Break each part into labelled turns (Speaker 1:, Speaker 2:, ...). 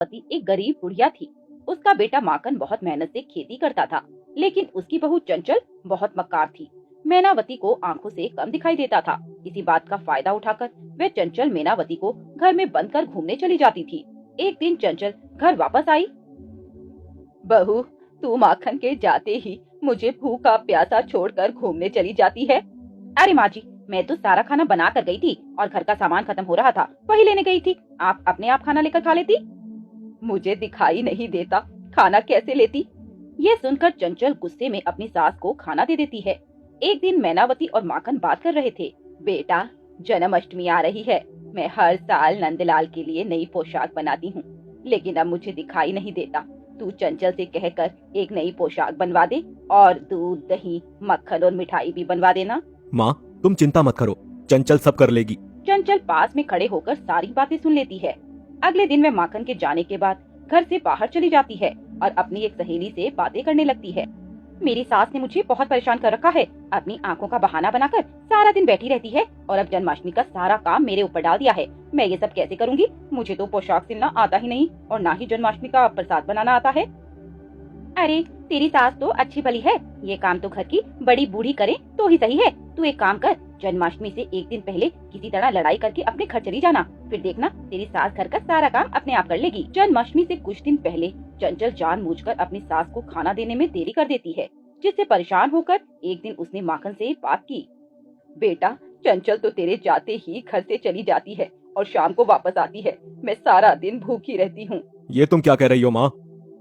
Speaker 1: पति एक गरीब बुढ़िया थी। उसका बेटा माखन बहुत मेहनत से खेती करता था, लेकिन उसकी बहू चंचल बहुत मक्कार थी। मैनावती को आंखों से कम दिखाई देता था। इसी बात का फायदा उठाकर वह चंचल मैनावती को घर में बंद कर घूमने चली जाती थी। एक दिन चंचल घर वापस आई। बहू, तू माखन के जाते ही मुझे भूखा प्यासा छोड़कर घूमने चली जाती है। अरे माँ जी, मैं तो सारा खाना बना कर गई थी और घर का सामान खत्म हो रहा था, वही लेने गई थी। आप अपने आप खाना लेकर खा लेती। मुझे दिखाई नहीं देता, खाना कैसे लेती? ये सुनकर चंचल गुस्से में अपनी सास को खाना दे देती है। एक दिन मैनावती और माखन बात कर रहे थे। बेटा, जन्माष्टमी आ रही है। मैं हर साल नंदलाल के लिए नई पोशाक बनाती हूँ, लेकिन अब मुझे दिखाई नहीं देता। तू चंचल से कहकर एक नई पोशाक बनवा दे और दूध, दही, मक्खन और मिठाई भी बनवा देना।
Speaker 2: माँ, तुम चिंता मत करो, चंचल सब कर लेगी।
Speaker 1: चंचल पास में खड़े होकर सारी बातें सुन लेती है। अगले दिन वह माखन के जाने के बाद घर से बाहर चली जाती है और अपनी एक सहेली से बातें करने लगती है। मेरी सास ने मुझे बहुत परेशान कर रखा है। अपनी आंखों का बहाना बनाकर सारा दिन बैठी रहती है और अब जन्माष्टमी का सारा काम मेरे ऊपर डाल दिया है। मैं ये सब कैसे करूँगी? मुझे तो पोशाक सिलना आता ही नहीं और ना ही जन्माष्टमी का प्रसाद बनाना आता है। अरे, तेरी सास तो अच्छी भली है, ये काम तो घर की बड़ी बूढ़ी करे तो ही सही है। तू एक काम कर, जन्माष्टमी से एक दिन पहले किसी तरह लड़ाई करके अपने घर चली जाना, फिर देखना तेरी सास घर का सारा काम अपने आप कर लेगी। जन्माष्टमी से कुछ दिन पहले चंचल जानबूझकर अपनी सास को खाना देने में देरी कर देती है, जिससे परेशान होकर एक दिन उसने माखन से बात की। बेटा, चंचल तो तेरे जाते ही घर से चली जाती है और शाम को वापस आती है। मैं सारा दिन भूखी रहती हूँ।
Speaker 2: ये तुम क्या कह रही हो माँ?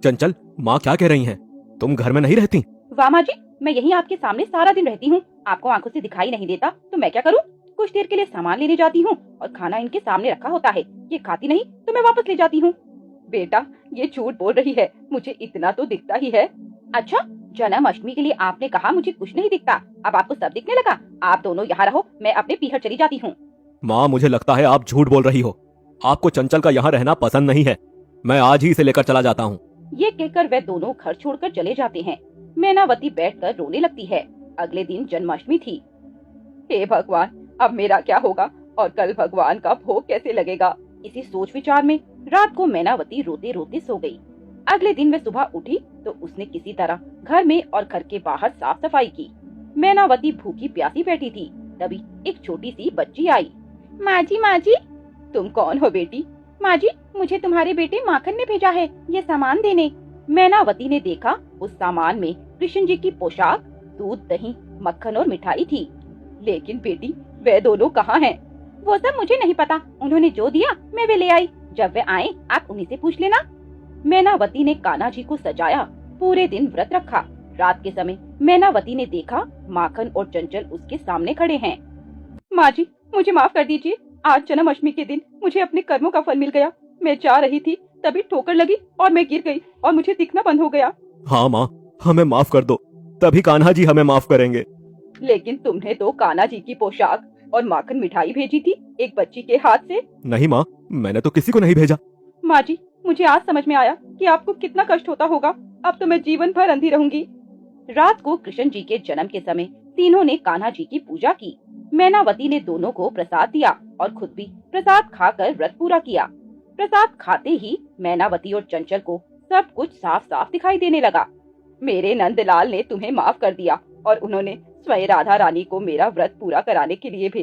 Speaker 2: चंचल, माँ क्या कह रही हैं? तुम घर में नहीं रहती?
Speaker 1: वाह माँ जी, मैं यहीं आपके सामने सारा दिन रहती हूँ। आपको आंखों से दिखाई नहीं देता तो मैं क्या करूँ? कुछ देर के लिए सामान लेने जाती हूँ और खाना इनके सामने रखा होता है। ये खाती नहीं तो मैं वापस ले जाती हूँ। बेटा, ये झूठ बोल रही है, मुझे इतना तो दिखता ही है। अच्छा, जन्माष्टमी के लिए आपने कहा मुझे कुछ नहीं दिखता, अब आपको सब दिखने लगा। आप दोनों यहाँ रहो, मैं अपने पीहर चली जाती हूँ।
Speaker 2: माँ, मुझे लगता है आप झूठ बोल रही हो। आपको चंचल का यहाँ रहना पसंद नहीं है। मैं आज ही इसे लेकर चला जाता हूँ।
Speaker 1: ये कहकर वे दोनों घर छोड़कर चले जाते हैं। मैनावती बैठकर रोने लगती है। अगले दिन जन्माष्टमी थी। हे भगवान, अब मेरा क्या होगा और कल भगवान का भोग कैसे लगेगा? इसी सोच विचार में रात को मैनावती रोते रोते सो गई। अगले दिन वह सुबह उठी तो उसने किसी तरह घर में और घर के बाहर साफ सफाई की। मैनावती भूखी प्यासी बैठी थी, तभी एक छोटी सी बच्ची आई। माँ जी, तुम कौन हो बेटी? माँ जी, मुझे तुम्हारे बेटे माखन ने भेजा है ये सामान देने। मैनावती ने देखा उस सामान में कृष्ण जी की पोशाक, दूध, दही, मक्खन और मिठाई थी। लेकिन बेटी, वे दोनों कहाँ हैं? वो सब मुझे नहीं पता, उन्होंने जो दिया मैं वे ले आई। जब वे आए आप उन्हीं से पूछ लेना। मैनावती ने कान्हा जी को सजाया, पूरे दिन व्रत रखा। रात के समय मैनावती ने देखा माखन और चंचल उसके सामने खड़े हैं। माँ जी, मुझे माफ कर दीजिए। आज जन्माष्टमी के दिन मुझे अपने कर्मों का फल मिल गया। मैं जा रही थी, तभी ठोकर लगी और मैं गिर गई और मुझे दिखना बंद हो गया।
Speaker 2: हाँ माँ, हमें माफ कर दो, तभी कान्हा जी हमें माफ करेंगे।
Speaker 1: लेकिन तुमने तो कान्हा जी की पोशाक और माखन मिठाई भेजी थी एक बच्ची के हाथ से।
Speaker 2: नहीं माँ, मैंने तो किसी को नहीं भेजा।
Speaker 1: माँ जी, मुझे आज समझ में आया कि आपको कितना कष्ट होता होगा। अब तो मैं जीवन भर अंधी रहूंगी। रात को कृष्ण जी के जन्म के समय तीनों ने कान्हा जी की पूजा की। मैनावती ने दोनों को प्रसाद दिया और खुद भी प्रसाद खाकर व्रत पूरा किया। प्रसाद खाते ही मैनावती और चंचल को सब कुछ साफ साफ दिखाई देने लगा। मेरे नंदलाल ने तुम्हें माफ कर दिया और उन्होंने स्वयं राधा रानी को मेरा व्रत पूरा कराने के लिए भेजा।